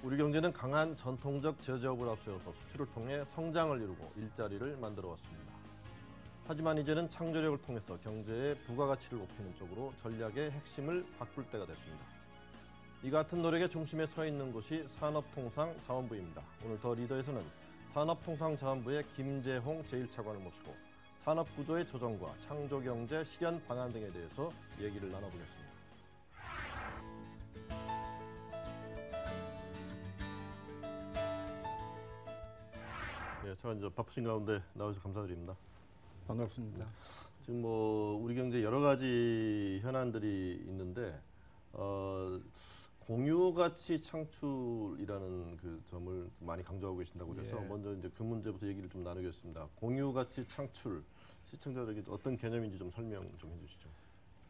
우리 경제는 강한 전통적 제조업을 앞세워서 수출을 통해 성장을 이루고 일자리를 만들어 왔습니다. 하지만 이제는 창조력을 통해서 경제의 부가가치를 높이는 쪽으로 전략의 핵심을 바꿀 때가 됐습니다. 이 같은 노력의 중심에 서 있는 곳이 산업통상자원부입니다. 오늘 더 리더에서는 산업통상자원부의 김재홍 제1차관을 모시고 산업구조의 조정과 창조경제 실현 방안 등에 대해서 얘기를 나눠보겠습니다. 네, 저 바쁘신 가운데 나와주셔서 감사드립니다. 반갑습니다. 지금 우리 경제 여러 가지 현안들이 있는데 공유가치 창출이라는 그 점을 많이 강조하고 계신다고 그래서 먼저 이제 그 문제부터 얘기를 좀 나누겠습니다. 공유가치 창출 시청자들에게 어떤 개념인지 좀 설명 좀 해주시죠.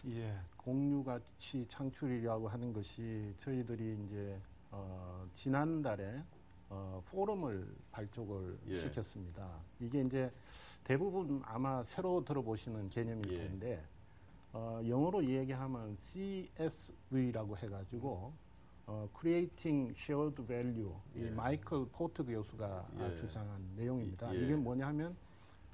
예, 공유가치 창출이라고 하는 것이 저희들이 이제 지난달에 포럼을 발족을 시켰습니다. 이게 이제 대부분 아마 새로 들어보시는 개념일 텐데 영어로 얘기하면 CSV라고 해가지고 Creating Shared Value 이 마이클 포트 교수가 주장한 내용입니다. 이게 뭐냐면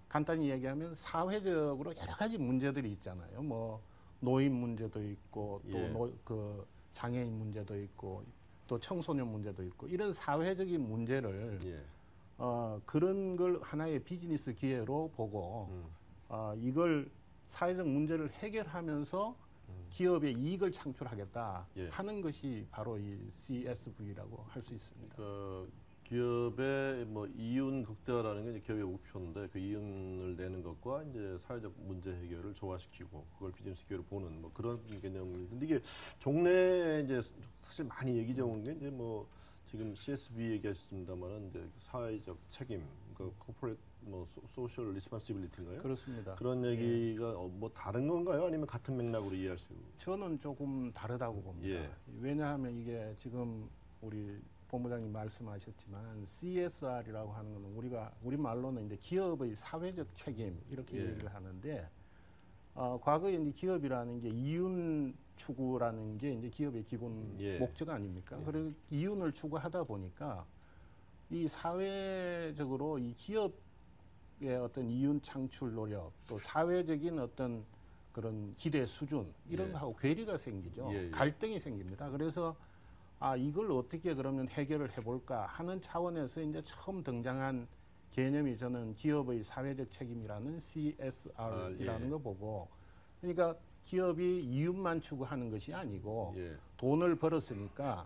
간단히 얘기하면 사회적으로 여러 가지 문제들이 있잖아요. 뭐 노인 문제도 있고 또 그 장애인 문제도 있고 또 청소년 문제도 있고 이런 사회적인 문제를 그런 걸 하나의 비즈니스 기회로 보고 이걸 사회적 문제를 해결하면서 기업의 이익을 창출하겠다 하는 것이 바로 이 CSV라고 할 수 있습니다. 기업의 이윤 극대화라는 게 이제 기업의 목표인데 그 이윤을 내는 것과 이제 사회적 문제 해결을 조화시키고 그걸 비즈니스 기회로 보는 그런 개념인데 이게 종래에 이제 사실 많이 얘기 되는 게 이제 지금 CSV 얘기하셨습니다만은 이제 사회적 책임, 그러니까 corporate social responsibility인가요? 그렇습니다. 그런 얘기가 다른 건가요? 아니면 같은 맥락으로 이해할 수? 저는 조금 다르다고 봅니다. 왜냐하면 이게 지금 우리 본부장님 말씀하셨지만 CSR이라고 하는 것은 우리 말로는 이제 기업의 사회적 책임 이렇게 얘기를 하는데 과거에 이제 기업이라는 게 이윤 추구라는 게 이제 기업의 기본 목적 아닙니까? 그리고 이윤을 추구하다 보니까 이 사회적으로 이 기업의 어떤 이윤 창출 노력 또 사회적인 어떤 그런 기대 수준 이런 거하고 괴리가 생기죠. 갈등이 생깁니다. 그래서 이걸 어떻게 그러면 해결을 해볼까 하는 차원에서 이제 처음 등장한 개념이 저는 기업의 사회적 책임이라는 CSR이라는 거 보고 그러니까 기업이 이윤만 추구하는 것이 아니고 돈을 벌었으니까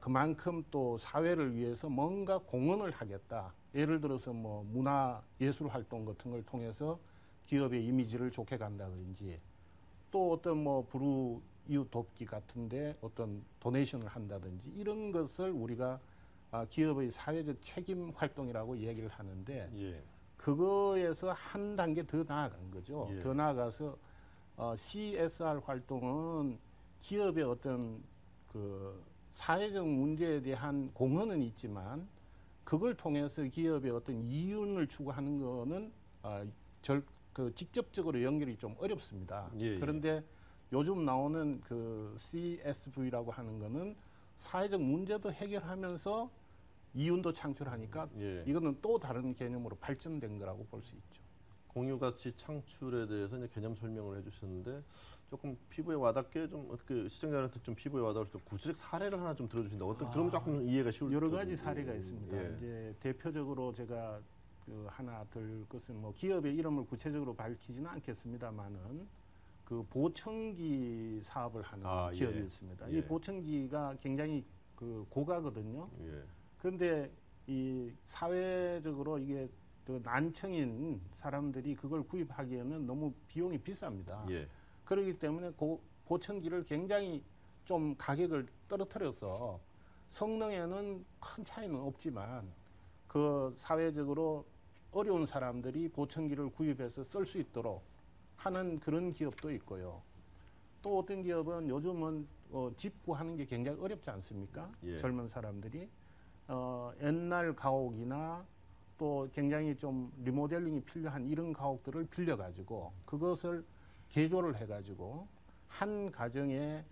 그만큼 또 사회를 위해서 뭔가 공헌을 하겠다. 예를 들어서 문화 예술 활동 같은 걸 통해서 기업의 이미지를 좋게 간다든지 또 어떤 불우 이웃 돕기 같은데 어떤 도네이션을 한다든지 이런 것을 우리가 기업의 사회적 책임 활동이라고 얘기를 하는데 그거에서 한 단계 더 나아간 거죠. 더 나아가서 CSR 활동은 기업의 어떤 그 사회적 문제에 대한 공헌은 있지만 그걸 통해서 기업의 어떤 이윤을 추구하는 거는 직접적으로 연결이 좀 어렵습니다. 그런데 요즘 나오는 그 CSV라고 하는 거는 사회적 문제도 해결하면서 이윤도 창출하니까 이거는 또 다른 개념으로 발전된 거라고 볼 수 있죠. 공유가치 창출에 대해서 이제 개념 설명을 해주셨는데 조금 피부에 와닿게 좀 시청자한테 좀 피부에 와닿을 수 있도록 구체적 사례를 하나 좀 들어주신다. 그러면 조금 이해가 쉬울 여러 가지 사례가 있습니다. 이제 대표적으로 제가 하나 들 것은 기업의 이름을 구체적으로 밝히지는 않겠습니다만은 그 보청기 사업을 하는 기업이 있습니다. 이 보청기가 굉장히 고가거든요. 그런데 이 사회적으로 이게 난청인 사람들이 그걸 구입하기에는 너무 비용이 비쌉니다. 그렇기 때문에 보청기를 굉장히 좀 가격을 떨어뜨려서 성능에는 큰 차이는 없지만 그 사회적으로 어려운 사람들이 보청기를 구입해서 쓸 수 있도록 하는 그런 기업도 있고요. 또 어떤 기업은 요즘은 집 구하는 게 굉장히 어렵지 않습니까? 젊은 사람들이 옛날 가옥이나 또 굉장히 좀 리모델링이 필요한 이런 가옥들을 빌려가지고 그것을 개조를 해가지고 한 가정에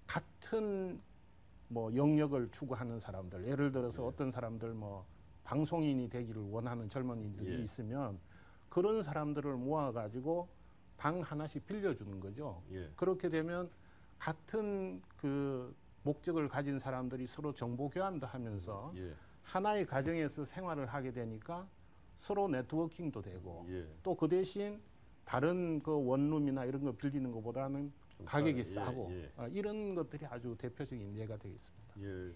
같은 뭐 영역을 추구하는 사람들, 예를 들어서 예. 어떤 사람들 뭐 방송인이 되기를 원하는 젊은이들이 예. 있으면 그런 사람들을 모아가지고 방 하나씩 빌려주는 거죠. 예. 그렇게 되면 같은 그 목적을 가진 사람들이 서로 정보 교환도 하면서 예. 하나의 가정에서 생활을 하게 되니까 서로 네트워킹도 되고 예. 또 그 대신 다른 그 원룸이나 이런 거 빌리는 것보다는 좀 가격이 싸- 싸고 예. 이런 것들이 아주 대표적인 예가 되겠습니다. 예.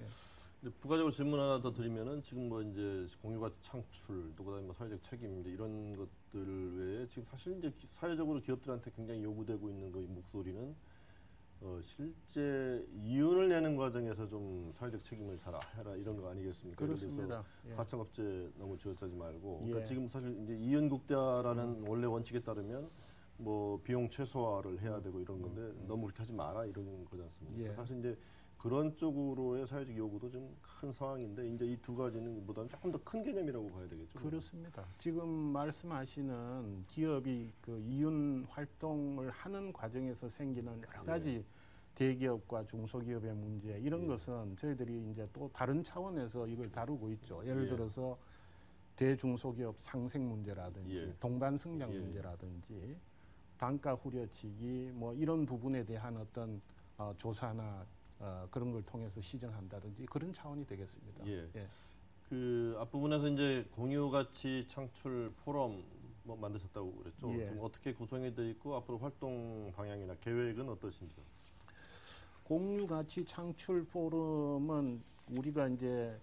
근데 부가적으로 질문 하나 더 드리면은 지금 뭐 이제 공유가치 창출 또 그다음에 뭐 사회적 책임 이제 이런 것들 외에 지금 사실 이제 사회적으로 기업들한테 굉장히 요구되고 있는 그 목소리는 실제 이윤을 내는 과정에서 좀 사회적 책임을 잘 해라 이런 거 아니겠습니까? 그렇습니다. 예. 가차업체 너무 쥐어짜지 말고 예. 그러니까 지금 사실 이제 이윤 국대화라는 원래 원칙에 따르면 뭐 비용 최소화를 해야 되고 이런 건데 너무 그렇게 하지 마라 이런 거지 않습니까? 예. 사실 이제 그런 쪽으로의 사회적 요구도 좀 큰 상황인데 이제 이 두 가지는 보다는 조금 더 큰 개념이라고 봐야 되겠죠. 그렇습니다. 지금 말씀하시는 기업이 그 이윤 활동을 하는 과정에서 생기는 여러 가지 대기업과 중소기업의 문제 이런 예. 것은 저희들이 이제 또 다른 차원에서 이걸 다루고 있죠. 예를 예. 들어서 대중소기업 상생 문제라든지 예. 동반 성장 예. 문제라든지 단가 후려치기 뭐 이런 부분에 대한 어떤 조사나 그런 걸 통해서 시정한다든지 그런 차원이 되겠습니다. 예. 그 앞부분에서 이제 공유가치 창출 포럼 뭐 만드셨다고 그랬죠. 예. 좀 어떻게 구성이 돼 있고 앞으로 활동 방향이나 계획은 어떠신지요? 공유가치 창출 포럼은 우리가 이제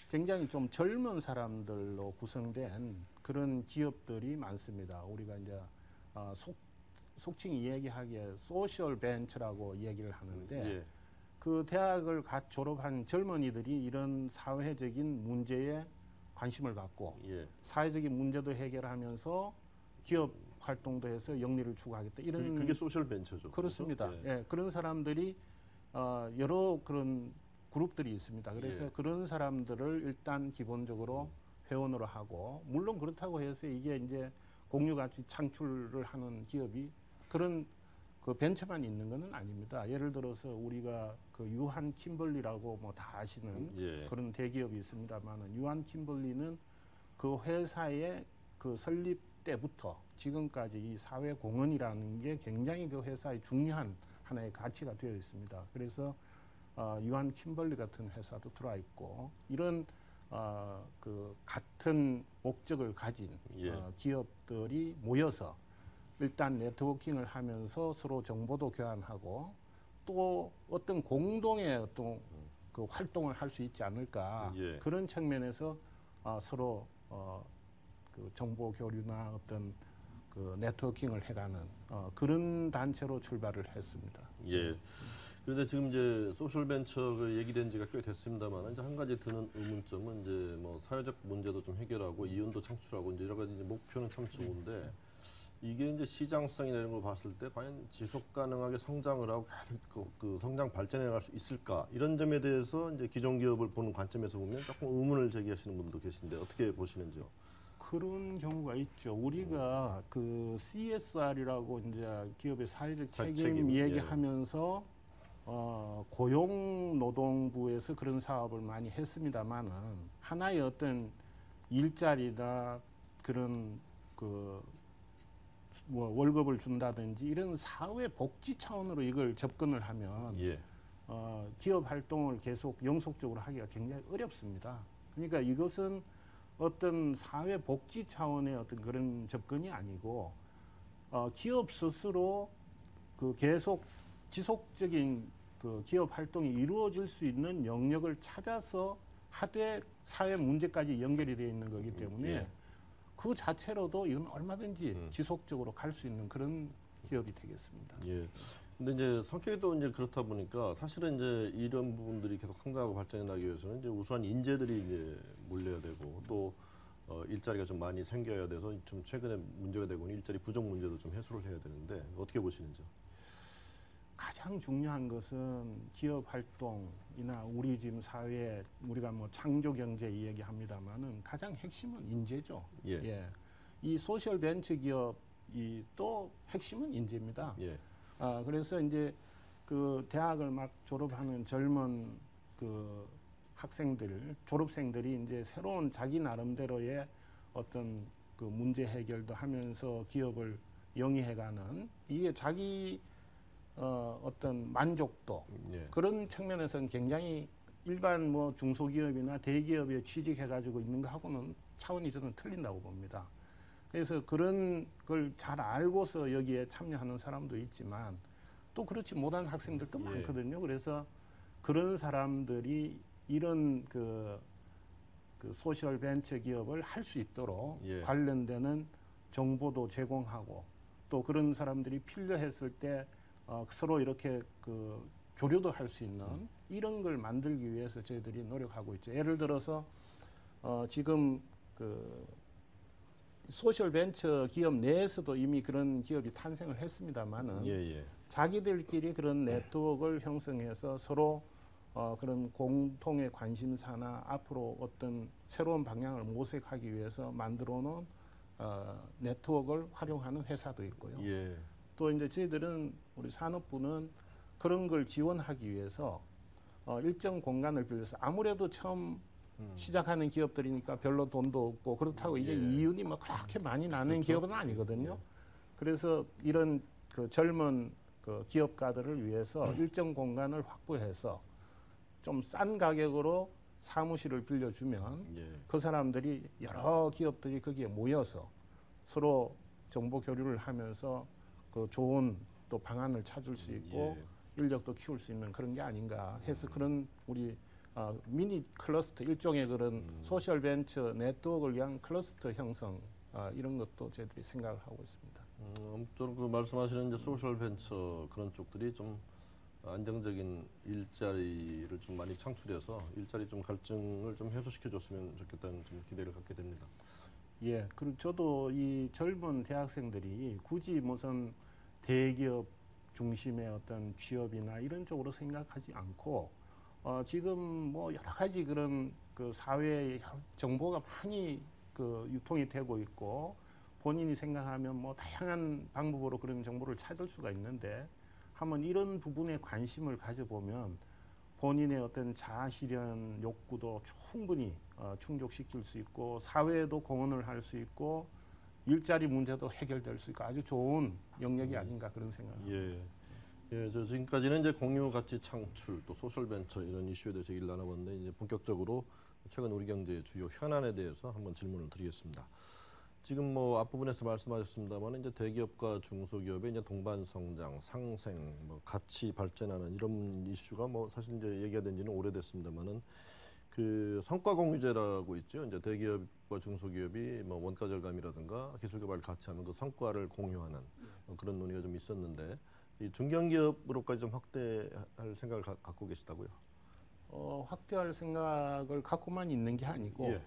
굉장히 좀 젊은 사람들로 구성된 그런 기업들이 많습니다. 우리가 이제 속칭 이야기하기에 소셜 벤처라고 얘기를 하는데 예. 그 대학을 졸업한 젊은이들이 이런 사회적인 문제에 관심을 갖고 예. 사회적인 문제도 해결하면서 기업 활동도 해서 영리를 추구하겠다 이런 그게 소셜 벤처죠. 그렇습니다. 그렇죠? 예, 그런 사람들이 여러 그런 그룹들이 있습니다. 그래서 예. 그런 사람들을 일단 기본적으로 회원으로 하고 물론 그렇다고 해서 이게 이제 공유가치 창출을 하는 기업이 그런 그 벤처만 있는 것은 아닙니다. 예를 들어서 우리가 그 유한 킴벌리라고 뭐 다 아시는 예. 그런 대기업이 있습니다만은 유한 킴벌리는 그 회사의 그 설립 때부터 지금까지 이 사회 공헌이라는 게 굉장히 그 회사의 중요한 하나의 가치가 되어 있습니다. 그래서 유한 킴벌리 같은 회사도 들어와 있고 이런 그 같은 목적을 가진 예. 기업들이 모여서 일단 네트워킹을 하면서 서로 정보도 교환하고 또 어떤 공동의 어떤 그 활동을 할 수 있지 않을까 예. 그런 측면에서 서로 그 정보 교류나 어떤 그 네트워킹을 해가는 그런 단체로 출발을 했습니다. 예. 그런데 지금 이제 소셜 벤처가 얘기된 지가 꽤 됐습니다만 이제 한 가지 드는 의문점은 이제 뭐 사회적 문제도 좀 해결하고 이윤도 창출하고 이제 여러 가지 이제 목표는 참 좋은데 이게 이제 시장성이나 이런 걸 봤을 때 과연 지속 가능하게 성장을 하고 계속 그 성장 발전해 나갈 수 있을까 이런 점에 대해서 이제 기존 기업을 보는 관점에서 보면 조금 의문을 제기하시는 분도 계신데 어떻게 보시는지요? 그런 경우가 있죠. 우리가 그 CSR이라고 이제 기업의 사회적 책임 책임, 얘기하면서 고용노동부에서 그런 사업을 많이 했습니다만은 하나의 어떤 일자리나 그런 그 뭐 월급을 준다든지 이런 사회 복지 차원으로 이걸 접근을 하면 예. 기업 활동을 계속 영속적으로 하기가 굉장히 어렵습니다. 그러니까 이것은 어떤 사회 복지 차원의 어떤 그런 접근이 아니고 기업 스스로 그 계속 지속적인 그 기업 활동이 이루어질 수 있는 영역을 찾아서 하되 사회 문제까지 연결이 되어 있는 거기 때문에 예. 그 자체로도 이건 얼마든지 지속적으로 갈 수 있는 그런 기업이 되겠습니다. 예. 근데 이제 성격이 또 이제 그렇다 보니까 사실은 이제 이런 부분들이 계속 성장하고 발전해 나기 위해서는 이제 우수한 인재들이 이제 몰려야 되고 또 일자리가 좀 많이 생겨야 돼서 좀 최근에 문제가 되고 있는 일자리 부족 문제도 좀 해소를 해야 되는데 어떻게 보시는지요? 가장 중요한 것은 기업 활동이나 우리 지금 사회에 우리가 뭐 창조 경제 이야기합니다만은 가장 핵심은 인재죠. 예. 이 소셜 벤처 기업이 또 핵심은 인재입니다. 예. 그래서 이제 그 대학을 막 졸업하는 젊은 그 학생들, 졸업생들이 이제 새로운 자기 나름대로의 어떤 그 문제 해결도 하면서 기업을 영위해가는 이게 자기 어떤 만족도 예. 그런 측면에서는 굉장히 일반 뭐 중소기업이나 대기업에 취직해가지고 있는 거하고는 차원이 저는 틀린다고 봅니다. 그래서 그런 걸 잘 알고서 여기에 참여하는 사람도 있지만 또 그렇지 못한 학생들도 예. 많거든요. 그래서 그런 사람들이 이런 그 소셜 벤처 기업을 할 수 있도록 예. 관련되는 정보도 제공하고 또 그런 사람들이 필요했을 때 서로 이렇게 그 교류도 할 수 있는 이런 걸 만들기 위해서 저희들이 노력하고 있죠. 예를 들어서 지금 그 소셜 벤처 기업 내에서도 이미 그런 기업이 탄생을 했습니다만은 예. 자기들끼리 그런 네트워크를 형성해서 서로 그런 공통의 관심사나 앞으로 어떤 새로운 방향을 모색하기 위해서 만들어 놓은 네트워크를 활용하는 회사도 있고요. 예. 또 이제 저희들은 우리 산업부는 그런 걸 지원하기 위해서 일정 공간을 빌려서 아무래도 처음 시작하는 기업들이니까 별로 돈도 없고 그렇다고 이게 예. 이윤이 뭐 그렇게 많이 나는 그렇죠. 기업은 아니거든요. 그래서 이런 그 젊은 그 기업가들을 위해서 일정 공간을 확보해서 좀 싼 가격으로 사무실을 빌려주면 예. 그 사람들이 여러 기업들이 거기에 모여서 서로 정보 교류를 하면서 그 좋은 또 방안을 찾을 수 있고 인력도 키울 수 있는 그런 게 아닌가 해서 그런 우리 미니 클러스터 일종의 그런 소셜 벤처 네트워크를 위한 클러스터 형성 이런 것도 저희들이 생각을 하고 있습니다. 아무쪼록 그 말씀하시는 이제 소셜 벤처 그런 쪽들이 좀 안정적인 일자리를 좀 많이 창출해서 일자리 좀 갈증을 좀 해소시켜줬으면 좋겠다는 좀 기대를 갖게 됩니다. 예, 그리고 저도 이 젊은 대학생들이 굳이 무슨 대기업 중심의 어떤 취업이나 이런 쪽으로 생각하지 않고 지금 뭐 여러 가지 그런 그 사회의 정보가 많이 그 유통이 되고 있고 본인이 생각하면 뭐 다양한 방법으로 그런 정보를 찾을 수가 있는데 한번 이런 부분에 관심을 가져보면 본인의 어떤 자아실현 욕구도 충분히 충족시킬 수 있고 사회에도 공헌을 할 수 있고 일자리 문제도 해결될 수 있고 아주 좋은 영역이 아닌가 그런 생각을 합니다. 예, 저 지금까지는 이제 공유 가치 창출 또 소셜 벤처 이런 이슈에 대해서 얘기를 나눠봤는데 이제 본격적으로 최근 우리 경제의 주요 현안에 대해서 한번 질문을 드리겠습니다. 지금 뭐 앞부분에서 말씀하셨습니다만 이제 대기업과 중소기업의 이제 동반 성장, 상생, 뭐 가치 발전하는 이런 이슈가 뭐 사실 이제 얘기가 된 지는 오래됐습니다만은 그 성과 공유제라고 있죠. 이제 대기업과 중소기업이 뭐 원가 절감이라든가 기술 개발을 같이 하면 그 성과를 공유하는 그런 논의가 좀 있었는데 이 중견기업으로까지 좀 확대할 생각을 갖고 계시다고요? 확대할 생각을 갖고만 있는 게 아니고 예.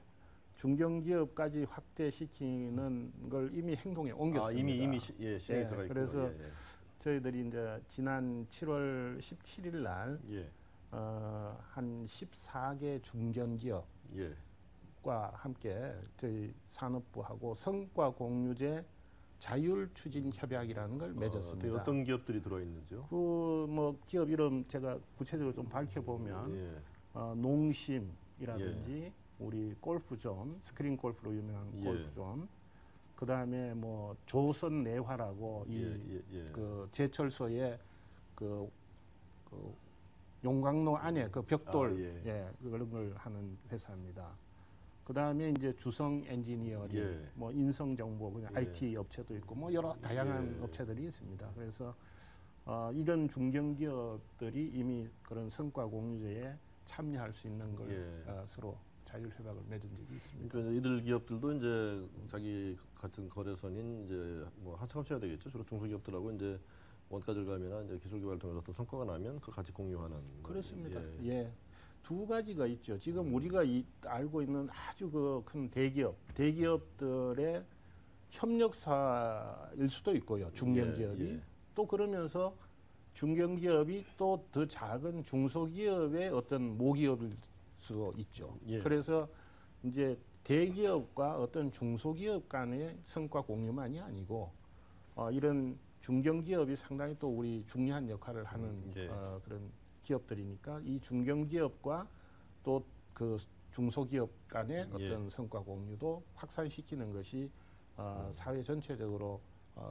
중견기업까지 확대시키는 걸 이미 행동에 옮겼습니다. 이미 시행에 들어가 있고. 그래서 저희들이 이제 지난 7월 17일 날 한 14개 중견기업과 함께 저희 산업부하고 성과 공유제 자율 추진 협약이라는 걸 맺었습니다. 어떤 기업들이 들어 있는지요? 그 뭐 기업 이름 제가 구체적으로 좀 밝혀보면 농심이라든지 우리 골프존, 스크린 골프로 유명한 골프존, 그 다음에 뭐 조선 내화라고 그 제철소에 그 용광로 안에 그 벽돌 그런 걸 하는 회사입니다. 그 다음에 이제 주성 엔지니어링, 뭐 인성정보, 그냥 IT 업체도 있고 뭐 여러 다양한 업체들이 있습니다. 그래서 이런 중견기업들이 이미 그런 성과 공유제에 참여할 수 있는 걸 서로 자율협약을 맺은 적이 있습니다. 그러니까 이들 기업들도 이제 자기 같은 거래선인 이제 뭐 하청업체가 되겠죠. 주로 중소기업들하고 이제 원가 절감이나 이제 기술 개발을 통해서 어떤 성과가 나면 그 같이 공유하는. 그렇습니다. 두 가지가 있죠. 지금 우리가 알고 있는 아주 그 큰 대기업들의 협력사일 수도 있고요. 중견기업이 또 그러면서 중견기업이 또 더 작은 중소기업의 어떤 모기업일 수도 있죠. 그래서 이제 대기업과 어떤 중소기업 간의 성과 공유만이 아니고 이런 중견기업이 상당히 또 우리 중요한 역할을 하는 그런 기업들이니까 이 중견기업과 또 그 중소기업 간의 어떤 성과 공유도 확산시키는 것이 사회 전체적으로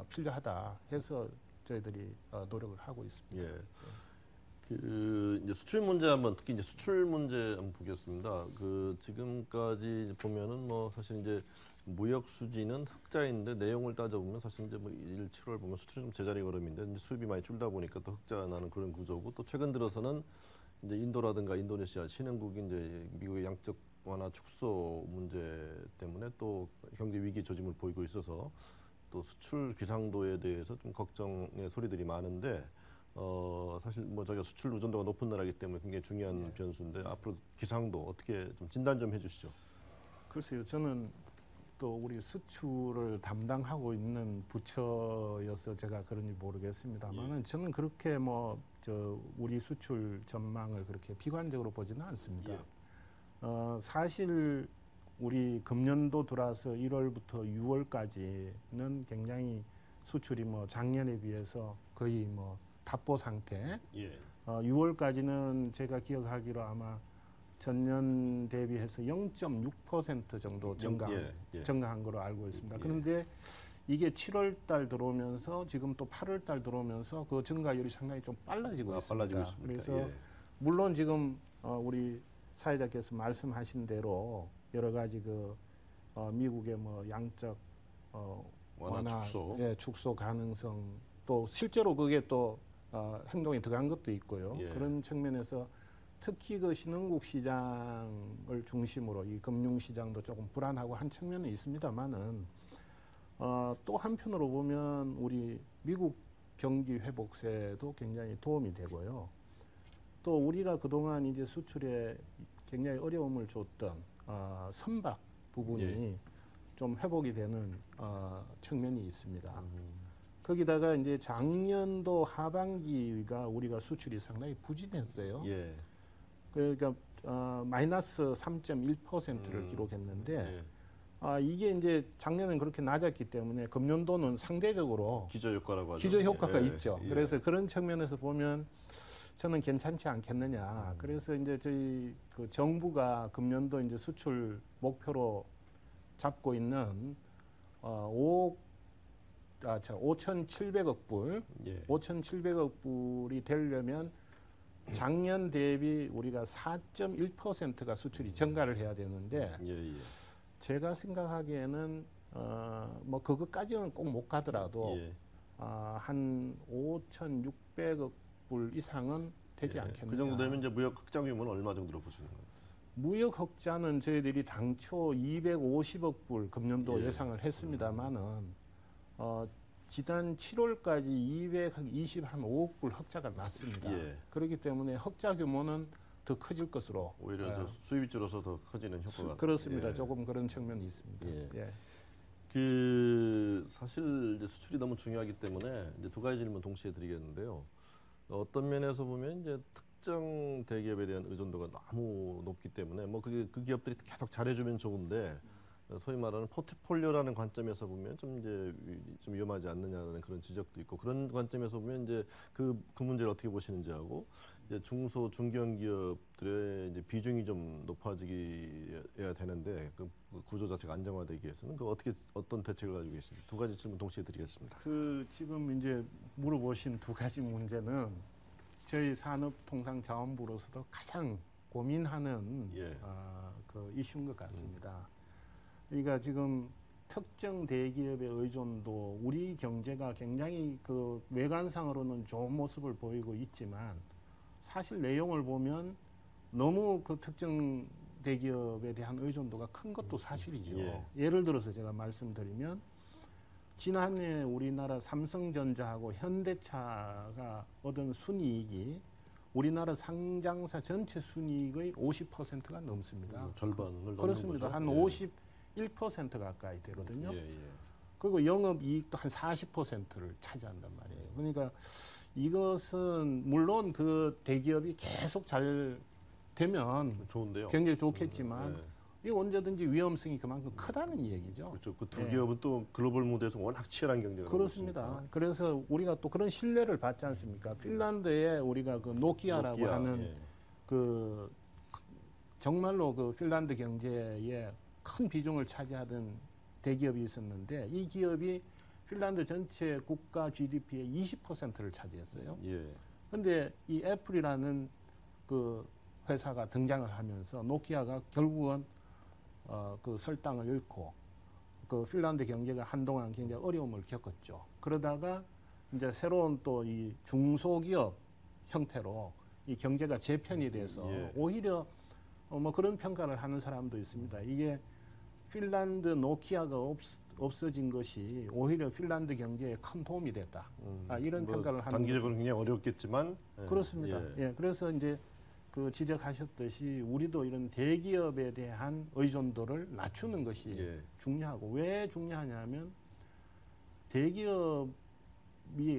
필요하다 해서 저희들이 노력을 하고 있습니다. 예. 그 이제 수출 문제 한번 특히 이제 수출 문제 한번 보겠습니다. 그 지금까지 보면은 뭐 사실 이제 무역 수지는 흑자인데 내용을 따져보면 사실 이제 뭐 1, 7월 보면 수출이 좀 제자리 걸음인데 이제 수입이 많이 줄다 보니까 또 흑자 나는 그런 구조고 또 최근 들어서는 이제 인도라든가 인도네시아 신흥국이 이제 미국의 양적 완화 축소 문제 때문에 또 경제 위기 조짐을 보이고 있어서 또 수출 기상도에 대해서 좀 걱정의 소리들이 많은데 사실 뭐 저희가 수출 의존도가 높은 나라이기 때문에 굉장히 중요한 변수인데 앞으로 기상도 어떻게 좀 진단 좀 해주시죠. 글쎄요, 저는 또 우리 수출을 담당하고 있는 부처여서 제가 그런지 모르겠습니다만은 저는 그렇게 뭐 우리 수출 전망을 그렇게 비관적으로 보지는 않습니다. 사실 우리 금년도 들어와서 1월부터 6월까지는 굉장히 수출이 뭐 작년에 비해서 거의 뭐 답보 상태. 6월까지는 제가 기억하기로 아마 전년 대비해서 0.6% 정도 증가한 걸로 알고 있습니다. 그런데 이게 7월 달 들어오면서 지금 또 8월 달 들어오면서 그 증가율이 상당히 좀 빨라지고 있습니다. 그래서 물론 지금 우리 사회자께서 말씀하신 대로 여러 가지 미국의 뭐 양적 완화 축소 가능성 또 실제로 그게 또 행동에 들어간 것도 있고요. 그런 측면에서 특히 그 신흥국 시장을 중심으로 이 금융 시장도 조금 불안하고 한 측면은 있습니다만은 또 한편으로 보면 우리 미국 경기 회복세도 굉장히 도움이 되고요. 또 우리가 그동안 이제 수출에 굉장히 어려움을 줬던 선박 부분이 좀 회복이 되는 측면이 있습니다. 거기다가 이제 작년도 하반기가 우리가 수출이 상당히 부진했어요. 그러니까 마이너스 3.1%를 기록했는데 이게 이제 작년엔 그렇게 낮았기 때문에 금년도는 상대적으로 기저효과라고 하죠. 기저효과가 있죠. 그래서 그런 측면에서 보면 저는 괜찮지 않겠느냐. 그래서 이제 저희 그 정부가 금년도 이제 수출 목표로 잡고 있는 5,700억 불, 5,700억 불이 되려면 작년 대비 우리가 4.1%가 수출이 증가를 해야 되는데 제가 생각하기에는 뭐 그것까지는 꼭 못 가더라도 한 5,600억 불 이상은 되지 않겠느냐. 그 정도 되면 이제 무역 흑자 규모는 얼마 정도로 보시는 거예요? 무역 흑자는 저희들이 당초 250억 불 금년도 예상을 했습니다만은 지난 7월까지 225억 불 흑자가 났습니다. 그렇기 때문에 흑자 규모는 더 커질 것으로 오히려 수입이 줄어서 더 커지는 효과가 그렇습니다. 조금 그런 측면이 있습니다. 그 사실 이제 수출이 너무 중요하기 때문에 이제 두 가지 질문 동시에 드리겠는데요. 어떤 면에서 보면 이제 특정 대기업에 대한 의존도가 너무 높기 때문에 뭐 그 기업들이 계속 잘해주면 좋은데 소위 말하는 포트폴리오라는 관점에서 보면 좀 이제 좀 위험하지 않느냐라는 그런 지적도 있고 그런 관점에서 보면 이제 그 문제를 어떻게 보시는지 하고 이제 중소 중견 기업들의 이제 비중이 좀 높아지기야 되는데 그 구조 자체가 안정화되기 위해서는 그 어떤 대책을 가지고 계신지 두 가지 질문 동시에 드리겠습니다. 그 지금 이제 물어보신 두 가지 문제는 저희 산업통상자원부로서도 가장 고민하는 그 이슈인 것 같습니다. 그러니까 지금 특정 대기업의 의존도 우리 경제가 굉장히 그 외관상으로는 좋은 모습을 보이고 있지만 사실 내용을 보면 너무 그 특정 대기업에 대한 의존도가 큰 것도 사실이죠. 예를 들어서 제가 말씀드리면 지난해 우리나라 삼성전자하고 현대차가 얻은 순이익이 우리나라 상장사 전체 순이익의 50%가 넘습니다. 절반을 넘는 그렇습니다. 거죠. 한 50% 가까이 되거든요. 그리고 영업이익도 한 40%를 차지한단 말이에요. 그러니까 이것은 물론 그 대기업이 계속 잘 되면 좋은데요. 굉장히 좋겠지만 이 언제든지 위험성이 그만큼 크다는 얘기죠. 그렇죠. 그 두 기업은 또 글로벌 무대에서 워낙 치열한 경쟁을 하고 그렇습니다. 있으니까. 그래서 우리가 또 그런 신뢰를 받지 않습니까? 핀란드에 우리가 그 노키아라고 노키아, 하는 예. 그 정말로 그 핀란드 경제에 큰 비중을 차지하던 대기업이 있었는데 이 기업이 핀란드 전체 국가 GDP의 20%를 차지했어요. 예. 근데 이 애플이라는 그 회사가 등장을 하면서 노키아가 결국은 그 설당을 잃고 그 핀란드 경제가 한동안 굉장히 어려움을 겪었죠. 그러다가 이제 새로운 또 이 중소기업 형태로 이 경제가 재편이 돼서 예. 오히려 뭐 그런 평가를 하는 사람도 있습니다. 이게 핀란드 노키아가 없어진 것이 오히려 핀란드 경제에 큰 도움이 됐다. 이런 뭐 평가를 하는 단기적으로 굉장히 어렵겠지만 그렇습니다. 예, 그래서 이제 그 지적하셨듯이 우리도 이런 대기업에 대한 의존도를 낮추는 것이 예. 중요하고 왜 중요하냐면 대기업이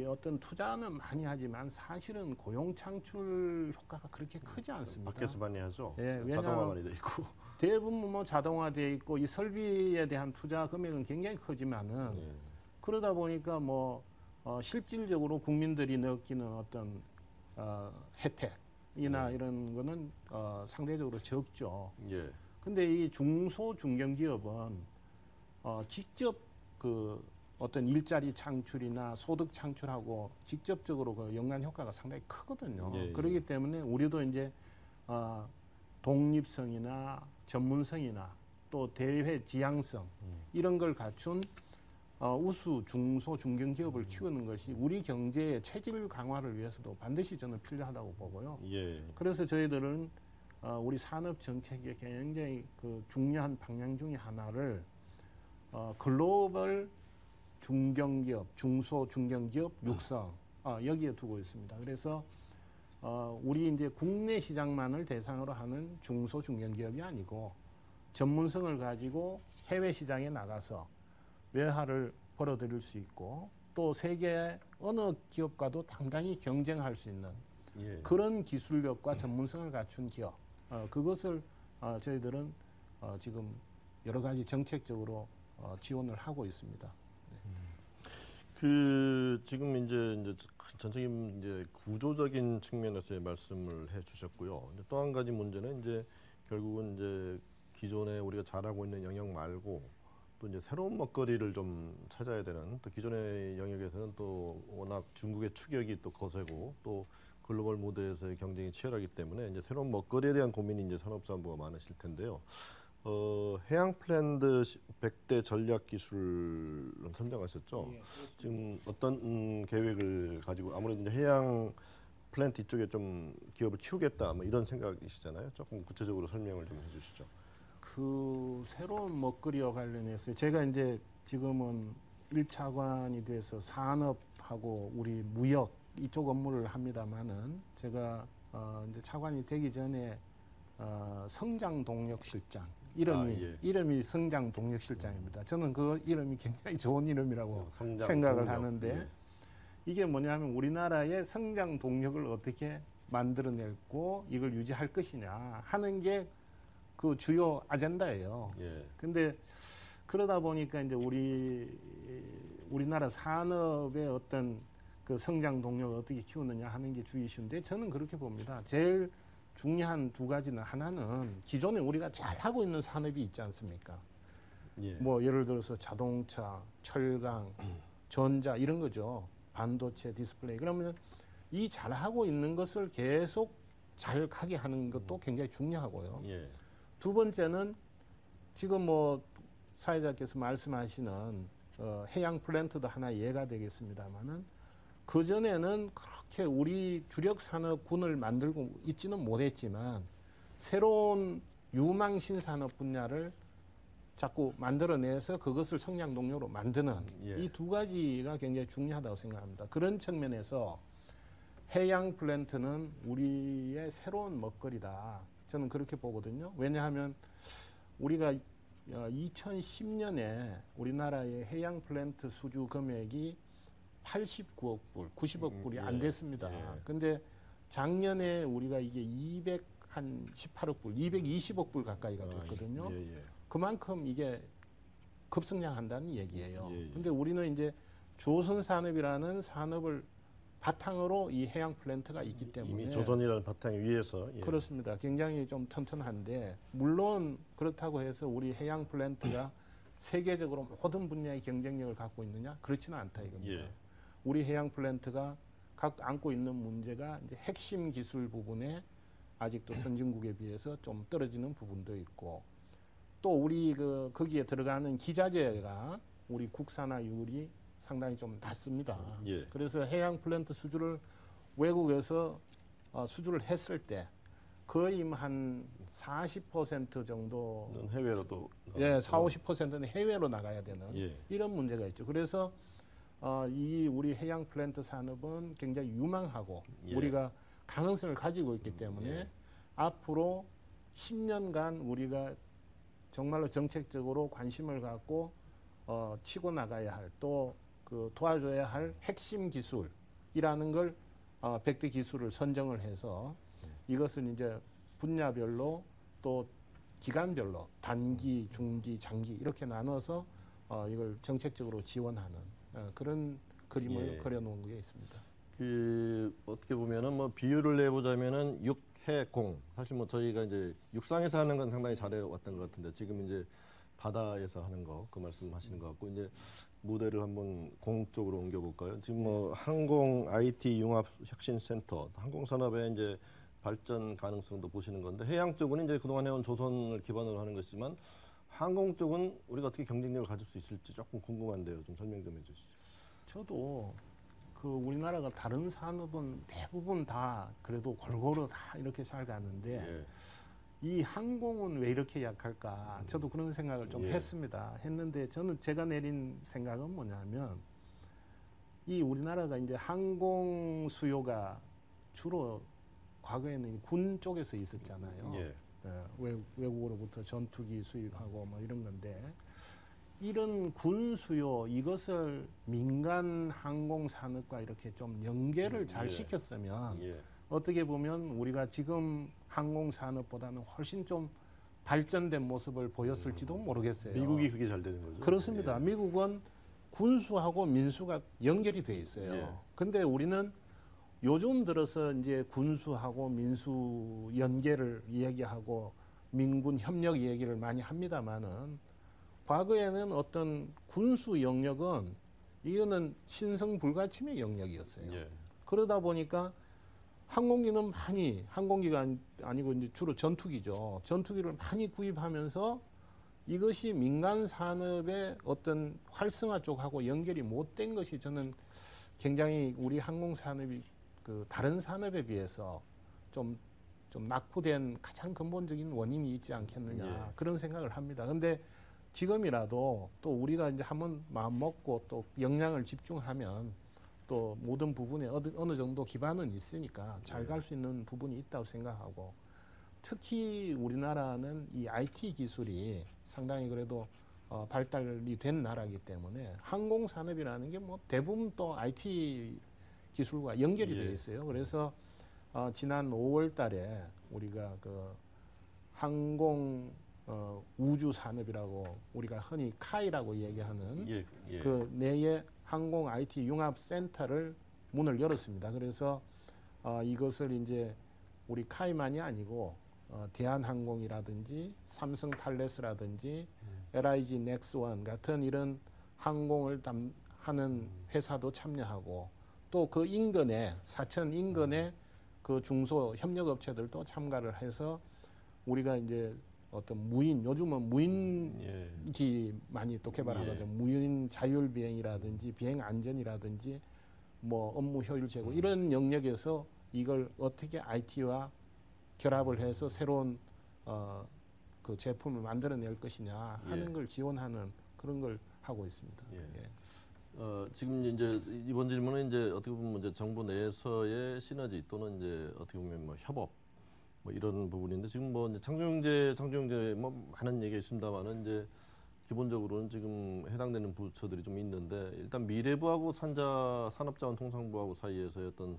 어떤 투자는 많이 하지만 사실은 고용 창출 효과가 그렇게 크지 않습니다. 밖에서 많이 하죠. 예, 자동화 많이 돼 있고. 대부분 뭐 자동화되어 있고 이 설비에 대한 투자 금액은 굉장히 크지만은 예. 그러다 보니까 뭐 실질적으로 국민들이 느끼는 어떤 혜택이나 이런 거는 상대적으로 적죠. 예. 근데 이 중소 중견기업은 직접 그 어떤 일자리 창출이나 소득 창출하고 직접적으로 그 연관 효과가 상당히 크거든요. 예, 예. 그렇기 때문에 우리도 이제 독립성이나 전문성이나 또 대외 지향성 이런 걸 갖춘 우수 중소 중견기업을 키우는 것이 우리 경제의 체질 강화를 위해서도 반드시 저는 필요하다고 보고요. 예. 그래서 저희들은 우리 산업 정책의 굉장히 그 중요한 방향 중에 하나를 글로벌 중견기업, 중소 중견기업 육성 여기에 두고 있습니다. 그래서 우리 이제 국내 시장만을 대상으로 하는 중소 중견기업이 아니고 전문성을 가지고 해외 시장에 나가서 외화를 벌어들일 수 있고 또 세계 어느 기업과도 당당히 경쟁할 수 있는 예. 그런 기술력과 전문성을 갖춘 기업 그것을 저희들은 지금 여러 가지 정책적으로 지원을 하고 있습니다. 그 지금 이제 전적인 이제 구조적인 측면에서의 말씀을 해주셨고요. 또 한 가지 문제는 이제 결국은 이제 기존에 우리가 잘하고 있는 영역 말고 또 이제 새로운 먹거리를 좀 찾아야 되는 또 기존의 영역에서는 또 워낙 중국의 추격이 또 거세고 또 글로벌 무대에서의 경쟁이 치열하기 때문에 이제 새로운 먹거리에 대한 고민이 이제 산업자원부가 많으실 텐데요. 해양 플랜트 100대 전략 기술을 선정하셨죠. 예, 지금 어떤 계획을 가지고 아무래도 이제 해양 플랜트 이쪽에 좀 기업을 키우겠다 뭐 이런 생각이시잖아요. 조금 구체적으로 설명을 좀 해주시죠. 그 새로운 먹거리와 관련해서 제가 이제 지금은 1차관이 돼서 산업하고 우리 무역 이쪽 업무를 합니다만은 제가 이제 차관이 되기 전에 성장 동력 실장 이름이 성장 동력 실장입니다. 저는 그 이름이 굉장히 좋은 이름이라고 생각을 하는데 예. 이게 뭐냐면 우리나라의 성장 동력을 어떻게 만들어냈고 이걸 유지할 것이냐 하는 게 그 주요 아젠다예요. 예. 근데 그러다 보니까 이제 우리나라 산업의 어떤 그 성장 동력을 어떻게 키우느냐 하는 게 주 이슈인데 저는 그렇게 봅니다. 제일 중요한 두 가지는 하나는 기존에 우리가 잘하고 있는 산업이 있지 않습니까? 예. 뭐 예를 들어서 자동차, 철강, 전자 이런 거죠. 반도체, 디스플레이. 그러면 이 잘하고 있는 것을 계속 잘 가게 하는 것도 굉장히 중요하고요. 예. 두 번째는 지금 뭐 사회자께서 말씀하시는 해양 플랜트도 하나 예가 되겠습니다만은 그 전에는 그렇게 우리 주력 산업군을 만들고 있지는 못했지만 새로운 유망 신산업 분야를 자꾸 만들어내서 그것을 성장 동력으로 만드는 예. 이 두 가지가 굉장히 중요하다고 생각합니다. 그런 측면에서 해양 플랜트는 우리의 새로운 먹거리다. 저는 그렇게 보거든요. 왜냐하면 우리가 2010년에 우리나라의 해양 플랜트 수주 금액이 89억 불, 90억 불이 안 됐습니다. 예. 근데 작년에 우리가 이게 한 18억 불, 220억 불 가까이가 됐거든요. 그만큼 이게 급성장한다는 얘기예요. 근데 우리는 이제 조선산업이라는 산업을 바탕으로 이 해양 플랜트가 있기 때문에 이미 조선이라는 바탕 위에서 그렇습니다. 굉장히 좀 튼튼한데 물론 그렇다고 해서 우리 해양 플랜트가 세계적으로 모든 분야의 경쟁력을 갖고 있느냐? 그렇지는 않다 이겁니다. 우리 해양 플랜트가 각 안고 있는 문제가 이제 핵심 기술 부분에 아직도 선진국에 비해서 좀 떨어지는 부분도 있고 또 우리 거기에 들어가는 기자재가 우리 국산화율이 상당히 좀 낮습니다. 그래서 해양 플랜트 수주를 외국에서 수주를 했을 때 거의 한 40% 정도 해외로도 40~50%는 해외로 나가야 되는 이런 문제가 있죠. 그래서 이 우리 해양 플랜트 산업은 굉장히 유망하고 우리가 가능성을 가지고 있기 때문에 앞으로 10년간 우리가 정말로 정책적으로 관심을 갖고 치고 나가야 할 또 도와줘야 할 핵심 기술이라는 걸 100대 기술을 선정을 해서 이것을 이제 분야별로 또 기간별로 단기, 중기, 장기 이렇게 나눠서 이걸 정책적으로 지원하는 그런 그림을 그려놓은 게 있습니다. 어떻게 보면은 뭐 비유를 내보자면은 육해공 사실 뭐 저희가 이제 육상에서 하는 건 상당히 잘해왔던 것 같은데 지금 이제 바다에서 하는 거 그 말씀하시는 것 같고 이제 모델을 한번 공 쪽으로 옮겨볼까요? 지금 뭐 항공 IT 융합 혁신센터 항공산업의 이제 발전 가능성도 보시는 건데 해양 쪽은 이제 그동안 해온 조선을 기반으로 하는 것이지만 항공 쪽은 우리가 어떻게 경쟁력을 가질 수 있을지 조금 궁금한데요. 좀 설명 좀 해주시죠. 저도 우리나라가 다른 산업은 대부분 다 그래도 골고루 다 이렇게 잘 가는데 이 항공은 왜 이렇게 약할까? 저도 그런 생각을 좀 했는데 저는 제가 내린 생각은 뭐냐면 이 우리나라가 이제 항공 수요가 주로 과거에는 군 쪽에서 있었잖아요. 외국으로부터 전투기 수입하고 뭐 이런 건데 이런 군 수요 이것을 민간 항공 산업과 이렇게 좀 연계를 잘 시켰으면 어떻게 보면 우리가 지금 항공 산업보다는 훨씬 좀 발전된 모습을 보였을지도 모르겠어요. 미국이 그게 잘 되는 거죠? 그렇습니다. 미국은 군수하고 민수가 연결이 돼 있어요. 근데 우리는 요즘 들어서 이제 군수하고 민수 연계를 이야기하고 민군 협력 얘기를 많이 합니다만은 과거에는 어떤 군수 영역은 이거는 신성 불가침의 영역이었어요. 그러다 보니까 항공기는 항공기가 아니고 이제 주로 전투기죠. 전투기를 많이 구입하면서 이것이 민간 산업의 어떤 활성화 쪽하고 연결이 못된 것이 저는 굉장히 우리 항공 산업이 다른 산업에 비해서 좀 낙후된 가장 근본적인 원인이 있지 않겠느냐 그런 생각을 합니다. 근데 지금이라도 또 우리가 이제 한번 마음 먹고 또 역량을 집중하면 또 모든 부분에 어느 정도 기반은 있으니까 잘 갈 수 있는 부분이 있다고 생각하고 특히 우리나라는 이 IT 기술이 상당히 그래도 발달이 된 나라이기 때문에 항공 산업이라는 게 뭐 대부분 또 IT 기술과 연결이 되어 있어요. 그래서 지난 5월 달에 우리가 항공 우주 산업이라고 우리가 흔히 카이라고 얘기하는 그 내에 항공 IT 융합 센터를 문을 열었습니다. 그래서 이것을 이제 우리 카이만이 아니고 대한항공이라든지 삼성 탈레스라든지 LIG 넥스원 같은 이런 항공을 하는 회사도 참여하고 또 그 인근에 사천 인근에 그 중소 협력업체들도 참가를 해서 우리가 이제 어떤 요즘은 무인기 많이 또 개발하거든요. 무인 자율 비행이라든지 비행 안전이라든지 뭐 업무 효율 제고 이런 영역에서 이걸 어떻게 IT와 결합을 해서 새로운 그 제품을 만들어낼 것이냐 하는 걸 지원하는 그런 걸 하고 있습니다. 지금 이제 이번 질문은 이제 어떻게 보면 이제 정부 내에서의 시너지 또는 이제 어떻게 보면 뭐 협업 뭐 이런 부분인데 지금 뭐 이제 창조경제 뭐 많은 얘기가 있습니다만은 이제 기본적으로는 지금 해당되는 부처들이 좀 있는데 일단 미래부하고 산업자원통상부하고 사이에서의 어떤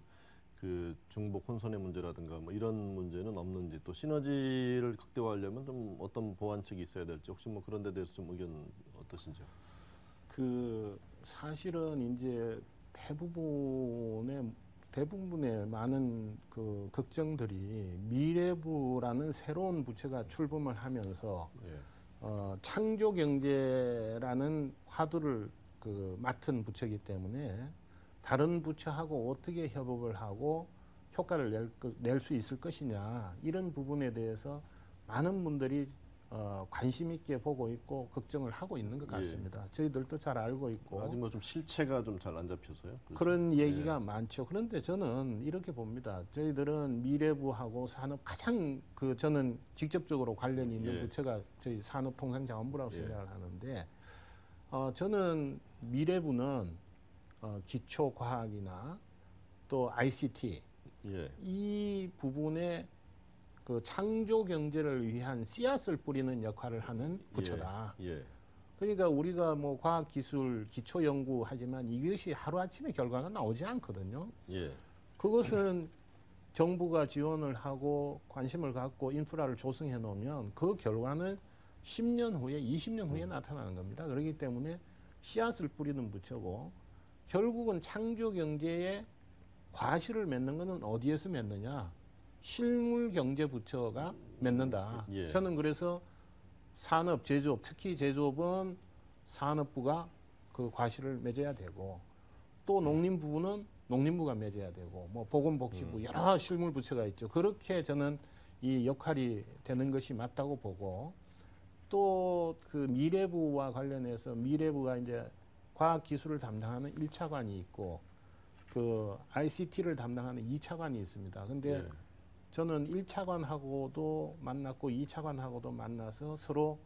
그 중복 혼선의 문제라든가 뭐 이런 문제는 없는지, 또 시너지를 극대화하려면 좀 어떤 보완책이 있어야 될지 혹시 뭐 그런 데 대해서 좀 의견 어떠신지요? 그 사실은 이제 대부분의 많은 그 걱정들이 미래부라는 새로운 부처가 출범을 하면서 예. 창조경제라는 화두를 그 맡은 부처이기 때문에 다른 부처하고 어떻게 협업을 하고 효과를 낼 수 있을 것이냐, 이런 부분에 대해서 많은 분들이 관심 있게 보고 있고 걱정을 하고 있는 것 같습니다. 저희들도 잘 알고 있고 아직 뭐 좀 실체가 좀 잘 안 잡혀서요. 그렇죠? 그런 얘기가 많죠. 그런데 저는 이렇게 봅니다. 저희들은 미래부하고 산업 가장 저는 직접적으로 관련이 있는 부처가 저희 산업통상자원부라고 생각을 하는데, 저는 미래부는 기초과학이나 또 ICT 이 부분에 그 창조 경제를 위한 씨앗을 뿌리는 역할을 하는 부처다. 그러니까 우리가 뭐 과학기술 기초연구 하지만 이것이 하루아침에 결과가 나오지 않거든요. 그것은 정부가 지원을 하고 관심을 갖고 인프라를 조성해 놓으면 그 결과는 10년 후에 20년 후에 나타나는 겁니다. 그렇기 때문에 씨앗을 뿌리는 부처고, 결국은 창조 경제에 과실을 맺는 것은 어디에서 맺느냐? 실물경제부처가 맺는다. 저는 그래서 산업, 제조업, 특히 제조업은 산업부가 그 과실을 맺어야 되고, 또 농림부는 농림부가 맺어야 되고, 뭐 보건복지부 여러 실물부처가 있죠. 그렇게 저는 이 역할이 되는 것이 맞다고 보고, 또 그 미래부와 관련해서 미래부가 이제 과학기술을 담당하는 1차관이 있고 그 ICT를 담당하는 2차관이 있습니다. 근데 저는 1차관하고도 만났고 2차관하고도 만나서 서로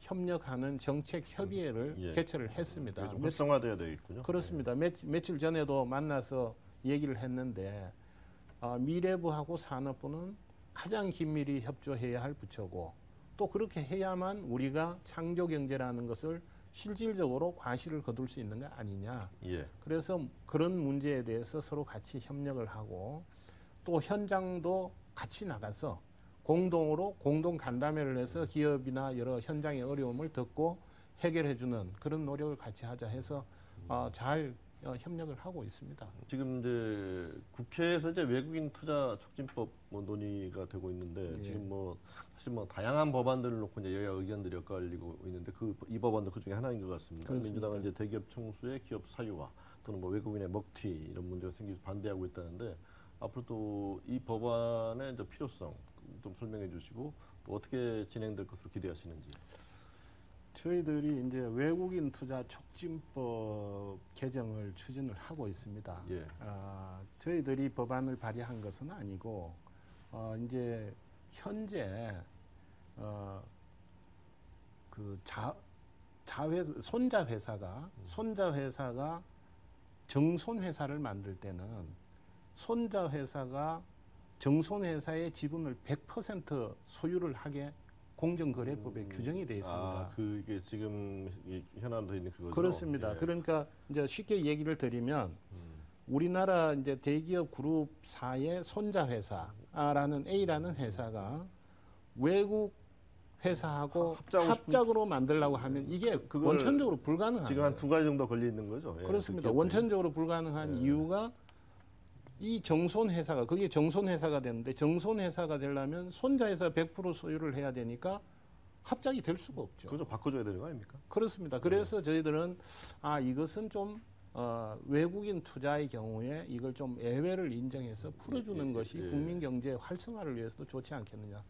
협력하는 정책 협의회를 개최를 했습니다. 좀 활성화돼야 되겠군요. 그렇습니다. 며칠 전에도 만나서 얘기를 했는데, 미래부하고 산업부는 가장 긴밀히 협조해야 할 부처고, 또 그렇게 해야만 우리가 창조경제라는 것을 실질적으로 과실을 거둘 수 있는 거 아니냐. 그래서 그런 문제에 대해서 서로 같이 협력을 하고, 또 현장도 같이 나가서 공동으로 공동 간담회를 해서 기업이나 여러 현장의 어려움을 듣고 해결해주는 그런 노력을 같이 하자 해서 잘 협력을 하고 있습니다. 지금 이제 국회에서 이제 외국인 투자 촉진법 뭐 논의가 되고 있는데 지금 뭐 사실 뭐 다양한 법안들을 놓고 이제 여야 의견들이 엇갈리고 있는데 이 법안도 그 중에 하나인 것 같습니다. 그렇습니다. 민주당은 이제 대기업 총수의 기업 사유화 또는 뭐 외국인의 먹튀 이런 문제가 생기서 반대하고 있다는데, 앞으로 또 이 법안의 이제 필요성 좀 설명해 주시고 또 어떻게 진행될 것으로 기대하시는지. 저희들이 이제 외국인 투자 촉진법 개정을 추진을 하고 있습니다. 저희들이 법안을 발의한 것은 아니고, 이제 현재 그 손자 회사가 정손 회사를 만들 때는 손자 회사가 정손 회사의 지분을 100% 소유를 하게 공정거래법에 규정이 되어 있습니다. 그게 지금 현안도 있는 그거죠. 그렇습니다. 그러니까 이제 쉽게 얘기를 드리면 우리나라 이제 대기업 그룹사의 손자 회사라는 A라는 회사가 외국 회사하고 합작으로 만들려고 하면 이게 원천적으로 불가능한 지금 한 2가지 정도 걸려 있는 거죠. 그렇습니다. 원천적으로 불가능한 이유가 이 정손 회사가, 그게 정손 회사가 되는데, 정손 회사가 되려면 손자 회사 100% 소유를 해야 되니까 합작이 될 수가 없죠. 그거 좀 바꿔줘야 되는 거 아닙니까? 그렇습니다. 그래서 저희들은 이것은 좀 외국인 투자의 경우에 이걸 좀 예외를 인정해서 풀어주는 것이 국민 경제 활성화를 위해서도 좋지 않겠느냐.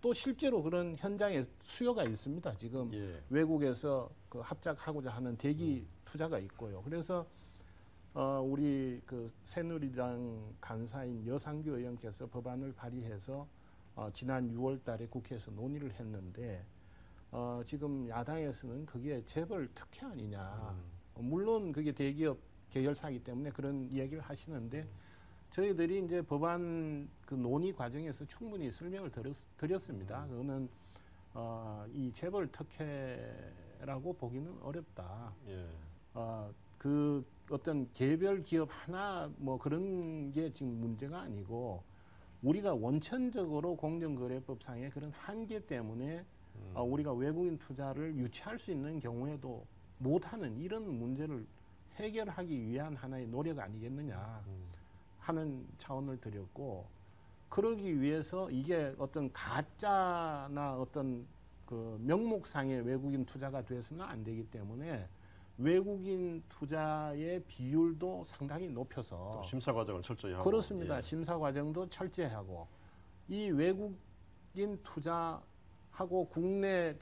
또 실제로 그런 현장에 수요가 있습니다. 지금 외국에서 그 합작하고자 하는 대기 투자가 있고요. 그래서 우리 그 새누리당 간사인 여상규 의원께서 법안을 발의해서 지난 6월 달에 국회에서 논의를 했는데, 지금 야당에서는 그게 재벌 특혜 아니냐. 물론 그게 대기업 계열사이기 때문에 그런 이야기를 하시는데, 저희들이 이제 법안 그 논의 과정에서 충분히 설명을 드렸습니다. 그거는 이 재벌 특혜라고 보기는 어렵다. 그 어떤 개별 기업 하나 뭐 그런 게 지금 문제가 아니고 우리가 원천적으로 공정거래법상의 그런 한계 때문에 우리가 외국인 투자를 유치할 수 있는 경우에도 못하는 이런 문제를 해결하기 위한 하나의 노력 아니겠느냐 하는 차원을 드렸고, 그러기 위해서 이게 어떤 가짜나 어떤 그 명목상의 외국인 투자가 돼서는 안 되기 때문에 외국인 투자의 비율도 상당히 높여서 심사 과정을 철저히 하고. 그렇습니다. 예. 심사 과정도 철저히 하고 이 외국인 투자하고 국내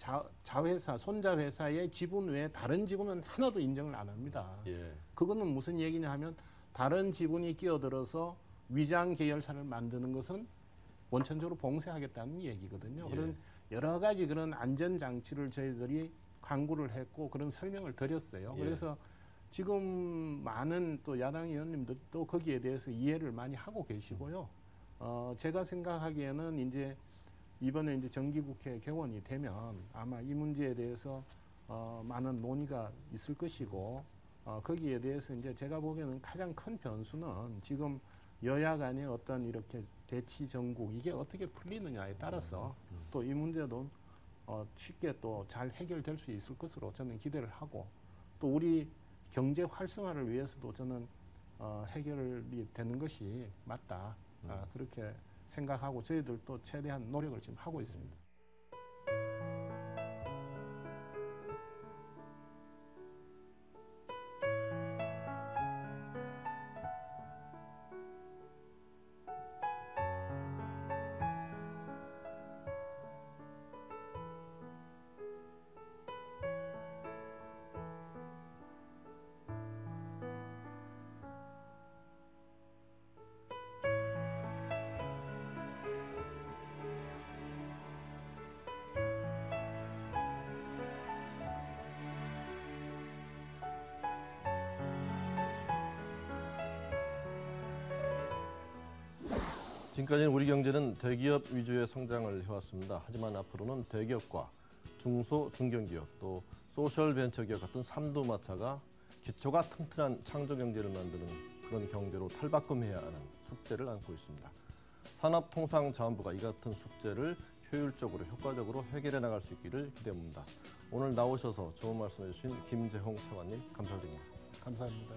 자회사, 손자회사의 지분 외에 다른 지분은 하나도 인정을 안 합니다. 예. 그거는 무슨 얘기냐 하면 다른 지분이 끼어들어서 위장 계열사를 만드는 것은 원천적으로 봉쇄하겠다는 얘기거든요. 예. 그런 여러 가지 그런 안전 장치를 저희들이 강구를 했고 그런 설명을 드렸어요. 예. 그래서 지금 많은 또 야당 의원님들도 거기에 대해서 이해를 많이 하고 계시고요. 제가 생각하기에는 이제 이번에 이제 정기국회 개원이 되면 아마 이 문제에 대해서 많은 논의가 있을 것이고 거기에 대해서 이제 제가 보기에는 가장 큰 변수는 지금 여야 간의 어떤 이렇게 대치 정국 이게 어떻게 풀리느냐에 따라서 또 이 문제도 쉽게 또 잘 해결될 수 있을 것으로 저는 기대를 하고, 또 우리 경제 활성화를 위해서도 저는 해결이 되는 것이 맞다. 그렇게 생각하고 저희들도 최대한 노력을 지금 하고 있습니다. 지금까지는 우리 경제는 대기업 위주의 성장을 해왔습니다. 하지만 앞으로는 대기업과 중소, 중견기업 또 소셜 벤처기업 같은 삼두마차가 기초가 튼튼한 창조 경제를 만드는 그런 경제로 탈바꿈해야 하는 숙제를 안고 있습니다. 산업통상자원부가 이 같은 숙제를 효율적으로 효과적으로 해결해 나갈 수 있기를 기대합니다. 오늘 나오셔서 좋은 말씀해 주신 김재홍 차관님 감사드립니다. 감사합니다.